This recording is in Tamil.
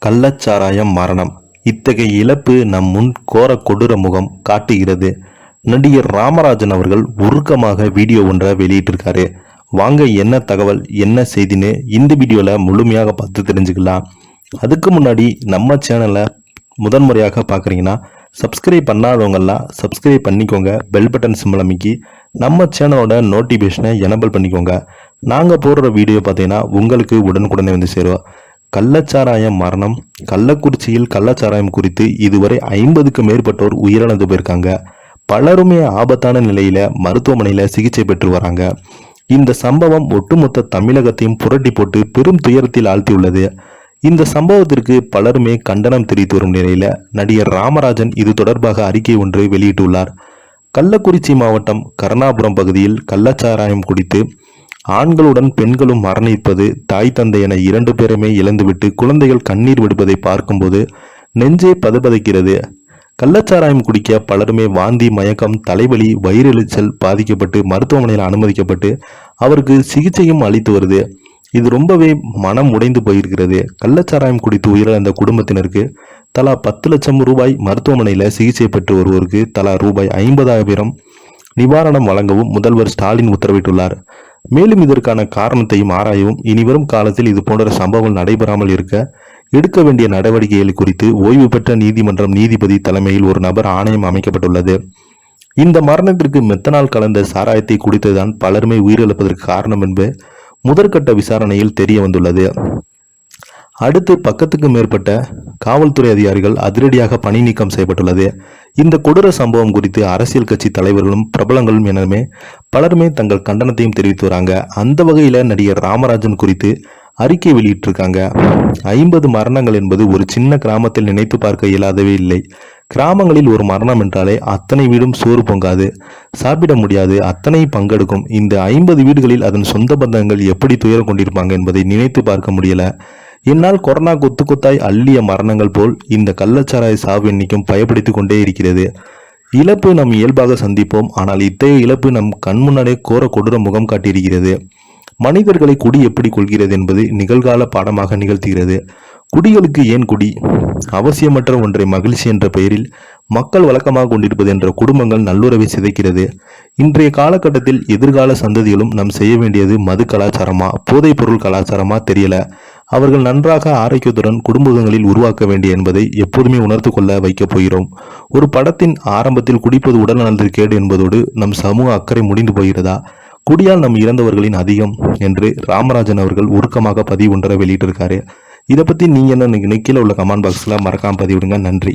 கள்ளச்சாராயம் மரணம். இத்தகைய இழப்பு நம் முன் கோர கொடூர முகம் காட்டுகிறது. நடிகர் ராமராஜன் அவர்கள் உருக்கமாக வீடியோ ஒன்றை வெளியிட்டிருக்காரு. வாங்க என்ன தகவல் என்ன செய்தின்னு இந்த வீடியோவில் முழுமையாக பார்த்து தெரிஞ்சுக்கலாம். அதுக்கு முன்னாடி நம்ம சேனலை முதன்முறையாக பார்க்குறீங்கன்னா சப்ஸ்கிரைப் பண்ணாதவங்கெல்லாம் சப்ஸ்கிரைப் பண்ணிக்கோங்க. பெல் பட்டன் சிம்பிள் அமைக்கி நம்ம சேனலோட நோட்டிஃபிகேஷனை எனபிள் பண்ணிக்கோங்க. நாங்கள் போடுற வீடியோ பார்த்தீங்கன்னா உங்களுக்கு உடனுக்குடனே வந்து சேரும். கள்ளச்சாராயம் மரணம். கள்ளக்குறிச்சியில் கள்ளச்சாராயம் குறித்து இதுவரை 50க்கும் மேற்பட்டோர் உயிரிழந்து போயிருக்காங்க. பலருமே ஆபத்தான நிலையில மருத்துவமனையில சிகிச்சை பெற்று வராங்க. இந்த சம்பவம் ஒட்டுமொத்த தமிழகத்தையும் புரட்டி போட்டு பெரும் துயரத்தில் ஆழ்த்தியுள்ளது. இந்த சம்பவத்திற்கு பலருமே கண்டனம் தெரிவித்து வரும் நிலையில நடிகர் ராமராஜன் இது தொடர்பாக அறிக்கை ஒன்று வெளியிட்டுள்ளார். கள்ளக்குறிச்சி மாவட்டம் கருணாபுரம் பகுதியில் கள்ளச்சாராயம் குடித்து ஆண்களுடன் பெண்களும் மரணிப்பது, தாய் தந்தை என 2 பேருமே இழந்துவிட்டு குழந்தைகள் கண்ணீர் விடுவதை பார்க்கும்போது நெஞ்சே பதபதைக்கிறது. கள்ளச்சாராயம் குடிக்க பலருமே வாந்தி, மயக்கம், தலைவலி, வயிறெரிச்சல் பாதிக்கப்பட்டு மருத்துவமனையில் அனுமதிக்கப்பட்டு அவருக்கு சிகிச்சையும் அளித்து வருது. இது ரொம்பவே மனம் உடைந்து போயிருக்கிறது. கள்ளச்சாராயம் குடித்து உயிரிழந்த குடும்பத்தினருக்கு தலா 10 லட்சம் ரூபாய், மருத்துவமனையில் சிகிச்சை பெற்று வருவோருக்கு தலா ரூபாய் 50,000 நிவாரணம் வழங்கவும் முதல்வர் ஸ்டாலின் உத்தரவிட்டுள்ளார். மேலும் இதற்கான காரணத்தையும் ஆராயவும் இனிவரும் காலத்தில் இது போன்ற சம்பவங்கள் நடைபெறாமல் இருக்க எடுக்க வேண்டிய நடவடிக்கைகள் குறித்து ஓய்வு பெற்ற நீதிமன்றம் நீதிபதி தலைமையில் ஒரு நபர் ஆணையம் அமைக்கப்பட்டுள்ளது. இந்த மரணத்திற்கு மெத்தனால் கலந்த சாராயத்தை குடித்ததுதான் பலருமே உயிரிழப்பதற்கு காரணம் என்பது முதற்கட்ட விசாரணையில் தெரிய வந்துள்ளது. அடுத்து பக்கத்துக்கு மேற்பட்ட காவல்துறை அதிகாரிகள் அதிரடியாக பணி நீக்கம் செய்யப்பட்டுள்ளது. இந்த கொடூர சம்பவம் குறித்து அரசியல் கட்சி தலைவர்களும் பிரபலங்களும் எனவே பலருமே தங்கள் கண்டனத்தையும் தெரிவித்து வராங்க. அந்த வகையில நடிகர் ராமராஜன் குறித்து அறிக்கை வெளியிட்டிருக்காங்க. 50 மரணங்கள் என்பது ஒரு சின்ன கிராமத்தில் நினைத்து பார்க்க இயலாதவே இல்லை. கிராமங்களில் ஒரு மரணம் என்றாலே அத்தனை வீடும் சோறு பொங்காது, சாப்பிட முடியாது, அத்தனை பங்கெடுக்கும். இந்த 50 வீடுகளில் அதன் சொந்த பந்தங்கள் எப்படி துயரம் கொண்டிருப்பாங்க என்பதை நினைத்து பார்க்க முடியல. என்னால் கொரோனா கொத்து கொத்தாய் அள்ளிய மரணங்கள் போல் இந்த கள்ளச்சாராய சாவு எண்ணிக்கும் பயப்படுத்தி கொண்டே இருக்கிறது. இழப்பு நம் இயல்பாக சந்திப்போம், ஆனால் இத்தகைய இழப்பு நம் கண் முன்னாலே கோர கொடூர முகம் காட்டியிருக்கிறது. மனிதர்களை குடி எப்படி கொள்கிறது என்பது நிகழ்கால பாடமாக நிகழ்த்துகிறது. குடிகளுக்கு ஏன் குடி? அவசியமற்ற ஒன்றை மகிழ்ச்சி என்ற பெயரில் மக்கள் வழக்கமாக கொண்டிருப்பது என்ற குடும்பங்கள் நல்லுறவை சிதைக்கிறது. இன்றைய காலகட்டத்தில் எதிர்கால சந்ததிகளும் நாம் செய்ய வேண்டியது மது கலாச்சாரமா, போதைப் பொருள் கலாச்சாரமா தெரியல. அவர்கள் நன்றாக ஆரோக்கியத்துடன் குடும்பங்களில் உருவாக்க வேண்டிய என்பதை எப்போதுமே உணர்த்து கொள்ள வைக்கப் போகிறோம். ஒரு படத்தின் ஆரம்பத்தில் குடிப்பது உடல் நலத்திற்கு கேடு என்பதோடு நம் சமூக அக்கறை முடிந்து போகிறதா? குடியால் நம் இறந்தவர்களின் அதிகம் என்று ராமராஜன் அவர்கள் உருக்கமாக பதிவு ஒன்றை வெளியிட்டிருக்காரு. இதை பற்றி நீங்கள் என்ன நினைக்கல உள்ள கமெண்ட் பாக்ஸில் மறக்காம பதிவிடுங்க. நன்றி.